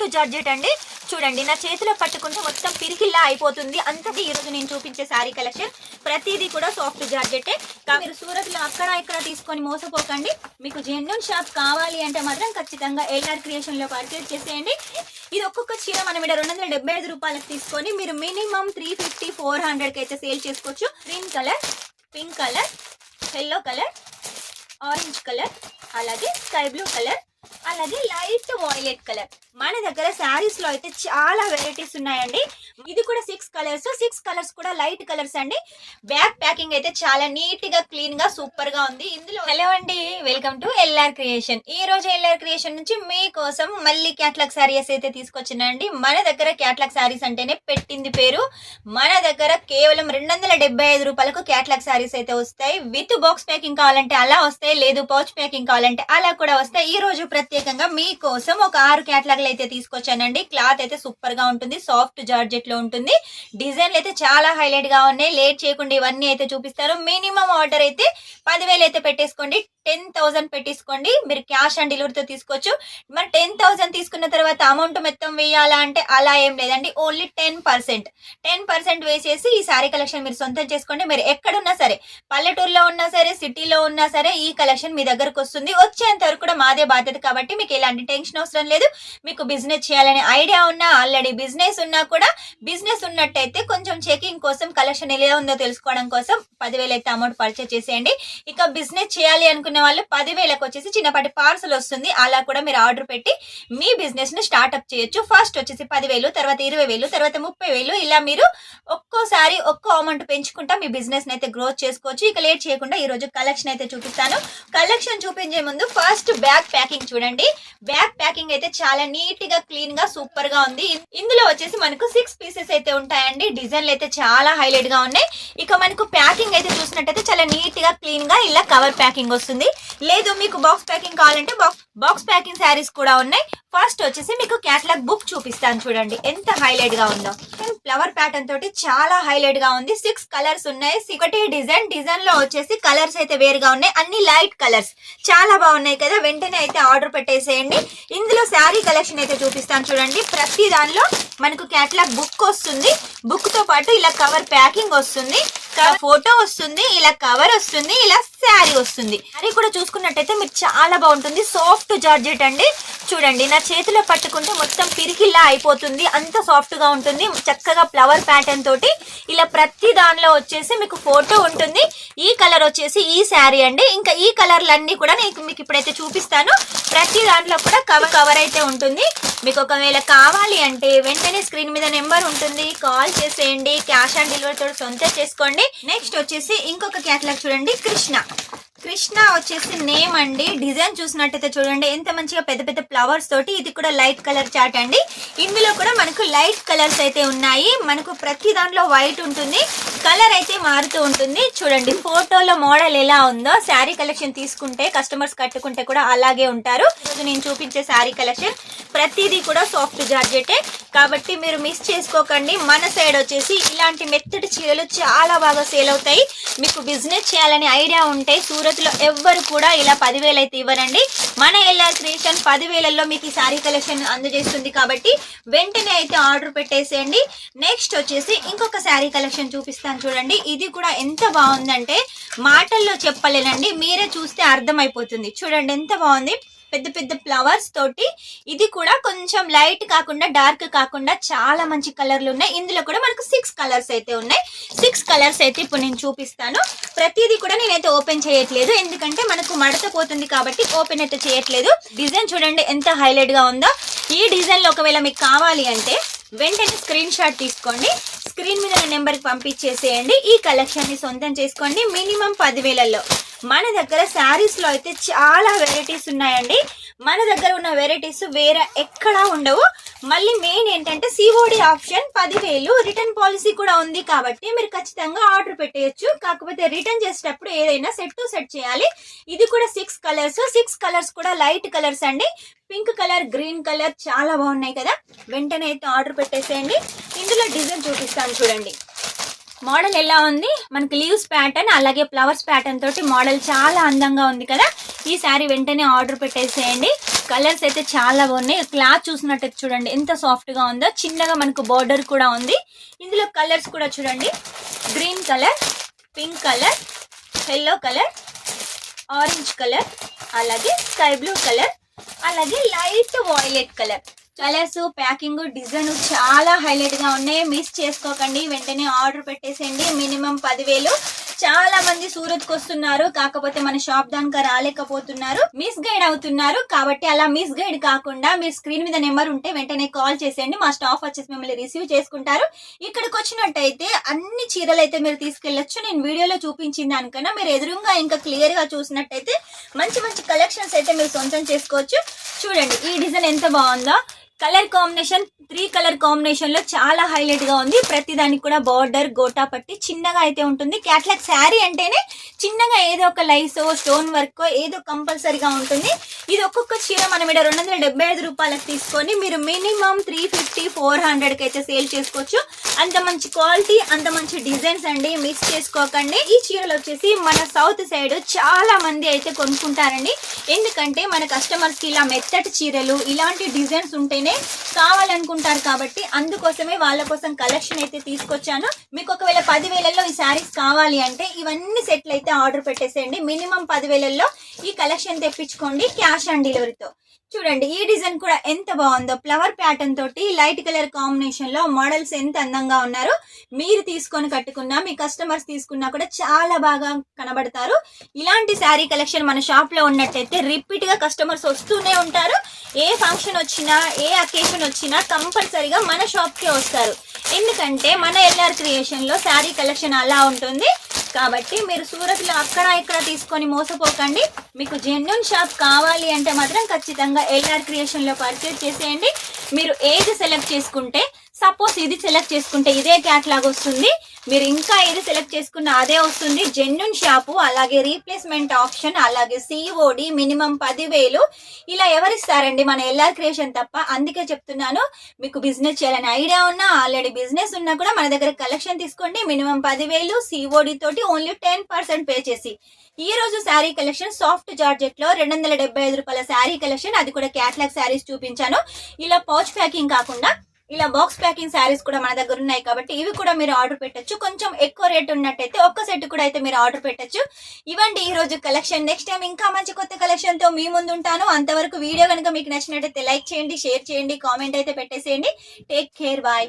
Soft georgette అండి. చూడండి నా చేతిలో పట్టుకుంటే మొత్తం పిరికిల్లా అయిపోతుంది. అంతటి ఈ రోజు నేను చూపించే శారీ కలెక్షన్ ప్రతిదీ కూడా సాఫ్ట్ జార్జెటే. మీరు సూరత్ లో అక్కడ ఇక్కడ తీసుకొని మోసపోకండి. మీకు జెన్యూన్ షాప్ కావాలి అంటే మాత్రం ఖచ్చితంగా ఎల్ఆర్ క్రియేషన్ లో పర్చేజ్ చేసేయండి. ఇది ఒక్కొక్క చీర మనం ఇక్కడ 275 రూపాయలకు తీసుకొని మీరు మినిమం 350-400 కి అయితే సేల్ చేసుకోవచ్చు. Green colour, pink colour, yellow colour, orange colour, అలాగే స్కై బ్లూ కలర్, అలాగే లైట్ వాయిలెట్ కలర్. మన దగ్గర శారీస్ లో అయితే చాలా వెరైటీస్ ఉన్నాయండి. ఇది కూడా 6 కలర్స్, 6 కలర్స్ కూడా లైట్ కలర్స్ అండి. బ్యాక్ ప్యాకింగ్ అయితే చాలా నీట్ గా క్లీన్ గా సూపర్ గా ఉంది. ఇందులో హలో అండి, వెల్కమ్ టు ఎల్ఆర్ క్రియేషన్. ఈ రోజు ఎల్ఆర్ క్రియేషన్ నుంచి మీకోసం మళ్ళీ క్యాట్లాగ్ శారీస్ అయితే తీసుకొచ్చినండి. మన దగ్గర క్యాట్లాగ్ శారీస్ అంటేనే పెట్టింది పేరు. మన దగ్గర కేవలం 275 రూపాయలకు క్యాట్లాగ్ శారీస్ అయితే వస్తాయి. విత్ బాక్స్ ప్యాకింగ్ కావాలంటే అలా వస్తాయి, లేదు పౌచ్ ప్యాకింగ్ కావాలంటే అలా కూడా వస్తాయి. ఈ రోజు ప్రత్యేకంగా మీకోసం ఒక 6 క్యాట్లాగ్లు అయితే తీసుకొచ్చానండి. క్లాత్ అయితే సూపర్ గా ఉంటుంది, సాఫ్ట్ జార్జెట్ లో ఉంటుంది. డిజైన్లు అయితే చాలా హైలైట్ గా ఉన్నాయి. లేట్ చేయకుండా ఇవన్నీ అయితే చూపిస్తారు. మినిమం ఆర్డర్ అయితే 10,000 అయితే పెట్టేసుకోండి. 10,000 పెట్టేసుకోండి. మీరు క్యాష్ ఆన్ డెలివరీతో తీసుకోవచ్చు. మరి 10,000 తీసుకున్న తర్వాత అమౌంట్ మొత్తం వేయాలా అంటే అలా ఏం లేదండి. ఓన్లీ 10% వేసేసి ఈ శారీ కలెక్షన్ మీరు సొంతం చేసుకోండి. మీరు ఎక్కడున్నా సరే, పల్లెటూరులో ఉన్నా సరే, సిటీలో ఉన్నా సరే, ఈ కలెక్షన్ మీ దగ్గరకు వస్తుంది. వచ్చేంత వరకు కూడా మాదే బాధ్యత కాబట్టి మీకు ఎలాంటి టెన్షన్ అవసరం లేదు. మీకు బిజినెస్ చేయాలనే ఐడియా ఉన్నా, ఆల్రెడీ బిజినెస్ ఉన్నా కూడా, బిజినెస్ ఉన్నట్టయితే కొంచెం చెకింగ్ కోసం, కలెక్షన్ ఎలా ఉందో తెలుసుకోవడం కోసం 10,000 అయితే అమౌంట్ పర్చేస్ చేసేయండి. ఇక బిజినెస్ చేయాలి అనుకున్న వాళ్ళు 10,000కి వచ్చేసి చిన్నపాటి పార్సల్ వస్తుంది. అలా కూడా మీరు ఆర్డర్ పెట్టి మీ బిజినెస్ ను స్టార్ట్అప్ చేయొచ్చు. ఫస్ట్ వచ్చేసి 10,000, తర్వాత 20,000, తర్వాత 30,000, ఇలా మీరు ఒక్కోసారి ఒక్కో అమౌంట్ పెంచుకుంటా మీ బిజినెస్ అయితే గ్రోత్ చేసుకోవచ్చు. ఇక లేట్ చేయకుండా ఈ రోజు కలెక్షన్ అయితే చూపిస్తాను. కలెక్షన్ చూపించే ముందు ఫస్ట్ బ్యాక్ ప్యాకింగ్ చూడండి. బ్యాక్ ప్యాకింగ్ అయితే చాలా నీట్ గా క్లీన్ గా సూపర్ గా ఉంది. ఇందులో వచ్చేసి మనకు 6 పీసెస్ అయితే ఉంటాయండి. డిజైన్లు అయితే చాలా హైలైట్ గా ఉన్నాయి. ఇక మనకు ప్యాకింగ్ అయితే చూసినట్టయితే చాలా నీట్ గా క్లీన్ గా ఇలా కవర్ ప్యాకింగ్ వస్తుంది. లేదు మీకు బాక్స్ ప్యాకింగ్ కావాలంటే బాక్స్ ప్యాకింగ్ శారీస్ కూడా ఉన్నాయి. ఫస్ట్ వచ్చేసి మీకు క్యాటలాగ్ బుక్ చూపిస్తాను. చూడండి ఎంత హైలైట్ గా ఉందో. ఫ్లవర్ ప్యాటర్న్ తోటి చాలా హైలైట్ గా ఉంది. 6 కలర్స్ ఉన్నాయి. ఒకటి డిజైన్ లో వచ్చేసి కలర్స్ అయితే వేరుగా ఉన్నాయి. అన్ని లైట్ కలర్స్ చాలా బాగున్నాయి కదా. వెంటనే అయితే ఆర్డర్ పెట్టేసేయండి. ఇందులో శారీ కలెక్షన్ అయితే చూపిస్తాను చూడండి. ప్రతి దానిలో మనకు క్యాటలాగ్ బుక్ వస్తుంది. బుక్ తో పాటు ఇలా కవర్ ప్యాకింగ్ వస్తుంది, ఫోటో వస్తుంది, ఇలా కవర్ వస్తుంది, ఇలా శారీ వస్తుంది. అది కూడా చూసుకున్నట్టయితే మీకు చాలా బాగుంటుంది. సాఫ్ట్ జార్జెట్ అండి. చూడండి నా చేతిలో పట్టుకుంటే మొత్తం పిరికిల్లా అయిపోతుంది. అంత సాఫ్ట్ గా ఉంటుంది. చక్కగా ఫ్లవర్ ప్యాటర్న్ తోటి ఇలా ప్రతి దానిలో వచ్చేసి మీకు ఫోటో ఉంటుంది. ఈ కలర్ వచ్చేసి ఈ శారీ అండి. ఇంకా ఈ కలర్లన్నీ కూడా నేను మీకు ఇప్పుడైతే చూపిస్తాను. ప్రతి దాంట్లో కూడా కవర్ అయితే ఉంటుంది. మీకు ఒకవేళ కావాలి అంటే వెంటనే స్క్రీన్ మీద నెంబర్ ఉంటుంది, కాల్ చేసేయండి. క్యాష్ ఆన్ డెలివరీ తోటి సొంతం చేసుకోండి. నెక్స్ట్ వచ్చేసి ఇంకొక క్యాటలాగ్ చూడండి. కృష్ణ వచ్చేసి నేమ్ అండి. డిజైన్ చూసినట్టయితే చూడండి ఎంత మంచిగా పెద్ద పెద్ద ఫ్లవర్స్ తోటి. ఇది కూడా లైట్ కలర్ చార్ట్ అండి. ఇందులో కూడా మనకు లైట్ కలర్స్ అయితే ఉన్నాయి. మనకు ప్రతి దాంట్లో వైట్ ఉంటుంది, కలర్ అయితే మారుతూ ఉంటుంది. చూడండి ఫోటోలో మోడల్ ఎలా ఉందో. శారీ కలెక్షన్ తీసుకుంటే కస్టమర్స్ కట్టుకుంటే కూడా అలాగే ఉంటారు. ఈరోజు నేను చూపించే శారీ కలెక్షన్ ప్రతిదీ కూడా సాఫ్ట్ జార్జెటే కాబట్టి మీరు మిస్ చేసుకోకండి. మన సైడ్ వచ్చేసి ఇలాంటి మెత్తటి చీరలు చాలా బాగా సేల్ అవుతాయి. మీకు బిజినెస్ చేయాలని ఐడియా ఉంటే సూరత్ లో ఎవ్వరు కూడా ఇలా 10,000 అయితే ఇవ్వరండి. మన ఎల్ఆర్ క్రియేషన్ 10,000లో మీకు ఈ శారీ కలెక్షన్ అందజేస్తుంది కాబట్టి వెంటనే అయితే ఆర్డర్ పెట్టేసేయండి. నెక్స్ట్ వచ్చేసి ఇంకొక శారీ కలెక్షన్ చూపిస్తాను చూడండి. ఇది కూడా ఎంత బాగుందంటే మాటల్లో చెప్పలేనండి. మీరే చూస్తే అర్థమైపోతుంది. చూడండి ఎంత బాగుంది. పెద్ద పెద్ద ఫ్లవర్స్ తోటి. ఇది కూడా కొంచెం లైట్ కాకుండా డార్క్ కాకుండా చాలా మంచి కలర్లు ఉన్నాయి. ఇందులో కూడా మనకు 6 కలర్స్ అయితే ఉన్నాయి. 6 కలర్స్ అయితే ఇప్పుడు నేను చూపిస్తాను. ప్రతిదీ కూడా నేనైతే ఓపెన్ చేయట్లేదు, ఎందుకంటే మనకు మడత పోతుంది కాబట్టి ఓపెన్ అయితే చేయట్లేదు. డిజైన్ చూడండి ఎంత హైలైట్ గా ఉందో. ఈ డిజైన్ లో ఒకవేళ మీకు కావాలి అంటే వెంటనే స్క్రీన్ షాట్ తీసుకోండి. స్క్రీన్ మీద నెంబర్ కి పంపించేసేయండి. ఈ కలెక్షన్ ని సొంతం చేసుకోండి. మినిమం 10,000లో మన దగ్గర శారీస్ లో అయితే చాలా వెరైటీస్ ఉన్నాయండి. మన దగ్గర ఉన్న వెరైటీస్ వేరే ఎక్కడా ఉండవు. మళ్ళీ మెయిన్ ఏంటంటే సిఓడి ఆప్షన్ 10,000 రిటర్న్ పాలసీ కూడా ఉంది కాబట్టి మీరు ఖచ్చితంగా ఆర్డర్ పెట్టేయచ్చు. కాకపోతే రిటర్న్ చేసేటప్పుడు ఏదైనా సెట్ టు సెట్ చేయాలి. ఇది కూడా 6 కలర్స్. 6 కలర్స్ కూడా లైట్ కలర్స్ అండి. పింక్ కలర్, గ్రీన్ కలర్ చాలా బాగున్నాయి కదా. వెంటనే అయితే ఆర్డర్ పెట్టేసేయండి. ఇందులో డిజైన్ చూపిస్తాను చూడండి. మోడల్ ఎలా ఉంది. మనకి లీవ్స్ ప్యాటర్న్ అలాగే ఫ్లవర్స్ ప్యాటర్న్ తోటి మోడల్ చాలా అందంగా ఉంది కదా. ఈ శారీ వెంటనే ఆర్డర్ పెట్టేసేయండి. కలర్స్ అయితే చాలా బాగున్నాయి. క్లాత్ చూసినట్టయితే చూడండి ఎంత సాఫ్ట్ గా ఉందో. చిన్నగా మనకు బార్డర్ కూడా ఉంది. ఇందులో కలర్స్ కూడా చూడండి, green colour, pink colour, yellow colour, orange colour, అలాగే స్కై బ్లూ కలర్, అలాగే light violet colour. Colours, packing, design చాలా హైలైట్ గా ఉన్నాయి. మిస్ చేసుకోకండి, వెంటనే ఆర్డర్ పెట్టేసేయండి. మినిమం 10,000. చాలా మంది సూరత్ కు వస్తున్నారు, కాకపోతే మన షాప్ దాకా రాలేకపోతున్నారు, మిస్ గైడ్ అవుతున్నారు. కాబట్టి అలా మిస్ గైడ్ కాకుండా మీరు స్క్రీన్ మీద నెంబర్ ఉంటే వెంటనే కాల్ చేసేయండి. మా స్టాఫ్ వచ్చేసి మిమ్మల్ని రిసీవ్ చేసుకుంటారు. ఇక్కడికి వచ్చినట్టయితే అన్ని చీరలు అయితే మీరు తీసుకెళ్లొచ్చు. నేను వీడియోలో చూపించిన దానికన్నా మీరు ఎదురుగా ఇంకా క్లియర్ గా చూసినట్టయితే మంచి మంచి కలెక్షన్స్ అయితే మీరు సొంతం చేసుకోవచ్చు. చూడండి ఈ డిజైన్ ఎంత బాగుందో. కలర్ కాంబినేషన్ 3 కలర్ కాంబినేషన్ లో చాలా హైలైట్ గా ఉంది. ప్రతి దానికి కూడా బార్డర్, గోటా పట్టి చిన్నగా అయితే ఉంటుంది. క్యాట్లాగ్ శారీ అంటేనే చిన్నగా ఏదో ఒక లైస్, స్టోన్ వర్క్ ఏదో కంపల్సరీగా ఉంటుంది. ఇది ఒక్కొక్క చీర మనం ఇక్కడ 275 రూపాయలకు తీసుకొని మీరు మినిమం 350, 400 కి అయితే సేల్ చేసుకోవచ్చు. అంత మంచి క్వాలిటీ, అంత మంచి డిజైన్స్ అండి, మిస్ చేసుకోకండి. ఈ చీరలు వచ్చేసి మన సౌత్ సైడ్ చాలా మంది అయితే కొనుక్కుంటారండి. ఎందుకంటే మన కస్టమర్స్ కి ఇలా మెత్తటి చీరలు, ఇలాంటి డిజైన్స్ ఉంటేనే కావాలనుకుంటారు. కాబట్టి అందుకోసమే వాళ్ళ కోసం కలెక్షన్ అయితే తీసుకొచ్చాను. మీకు ఒకవేళ 10,000లో ఈ శారీస్ కావాలి అంటే ఇవన్నీ సెట్లు అయితే ఆర్డర్ పెట్టేసేయండి. మినిమం 10,000లో ఈ కలెక్షన్ తెప్పించుకోండి క్యాష్ ఆన్ డెలివరీతో. చూడండి ఈ డిజైన్ కూడా ఎంత బాగుందో. ఫ్లవర్ ప్యాటర్న్ తోటి లైట్ కలర్ కాంబినేషన్ లో మోడల్స్ ఎంత అందంగా ఉన్నారు. మీరు తీసుకొని కట్టుకున్నా, మీ కస్టమర్స్ తీసుకున్నా కూడా చాలా బాగా కనబడతారు. ఇలాంటి శారీ కలెక్షన్ మన షాప్ లో ఉన్నట్టయితే రిపీట్ గా కస్టమర్స్ వస్తూనే ఉంటారు. ఏ ఫంక్షన్ వచ్చినా, ఏ అకేషన్ వచ్చినా కంపల్సరీగా మన షాప్ కే వస్తారు. ఎందుకంటే మన ఎల్ఆర్ క్రియేషన్ లో శారీ కలెక్షన్ అలా ఉంటుంది. కాబట్టి మీరు సూరత్ లో అక్కడ ఇక్కడ తీసుకొని మోసపోకండి. మీకు జెన్యూన్ షాప్ కావాలి అంటే మాత్రం ఖచ్చితంగా ఎల్ఆర్ క్రియేషన్ లో పర్చేజ్ చేసేయండి. మీరు ఏది సెలెక్ట్ చేసుకుంటే, సపోజ్ ఇది సెలెక్ట్ చేసుకుంటే ఇదే క్యాట్లాగ్ వస్తుంది, మీరు ఇంకా ఏది సెలెక్ట్ చేసుకున్న అదే వస్తుంది. జెన్యూన్ షాపు, అలాగే రీప్లేస్మెంట్ ఆప్షన్, అలాగే సిఓడి, మినిమం 10,000 ఇలా ఎవరిస్తారండి? మన ఎల్ఆర్ క్రియేషన్ తప్ప. అందుకే చెప్తున్నాను, మీకు బిజినెస్ చేయాలని ఐడియా ఉన్నా, ఆల్రెడీ బిజినెస్ ఉన్నా కూడా మన దగ్గర కలెక్షన్ తీసుకోండి. మినిమం 10,000 సిఓడి తోటి ఓన్లీ 10% పే చేసి. ఈ రోజు శారీ కలెక్షన్ సాఫ్ట్ జార్జెట్ లో 275 రూపాయల శారీ కలెక్షన్, అది కూడా క్యాట్లాగ్ శారీస్ చూపించాను. ఇలా పౌచ్ ప్యాకింగ్ కాకుండా ఇలా బాక్స్ ప్యాకింగ్ శారీస్ కూడా మన దగ్గర ఉన్నాయి. కాబట్టి ఇవి కూడా మీరు ఆర్డర్ పెట్టచ్చు. కొంచెం ఎక్కువ రేట్ ఉన్నట్టయితే ఒక్క సెట్ కూడా అయితే మీరు ఆర్డర్ పెట్టచ్చు. ఇవ్వండి ఈ రోజు కలెక్షన్. నెక్స్ట్ టైం ఇంకా మంచి కొత్త కలెక్షన్ తో మీ ముందు ఉంటాను. అంతవరకు వీడియో కనుక మీకు నచ్చినట్టయితే లైక్ చేయండి, షేర్ చేయండి, కామెంట్ అయితే పెట్టేసేయండి. Take care, bye.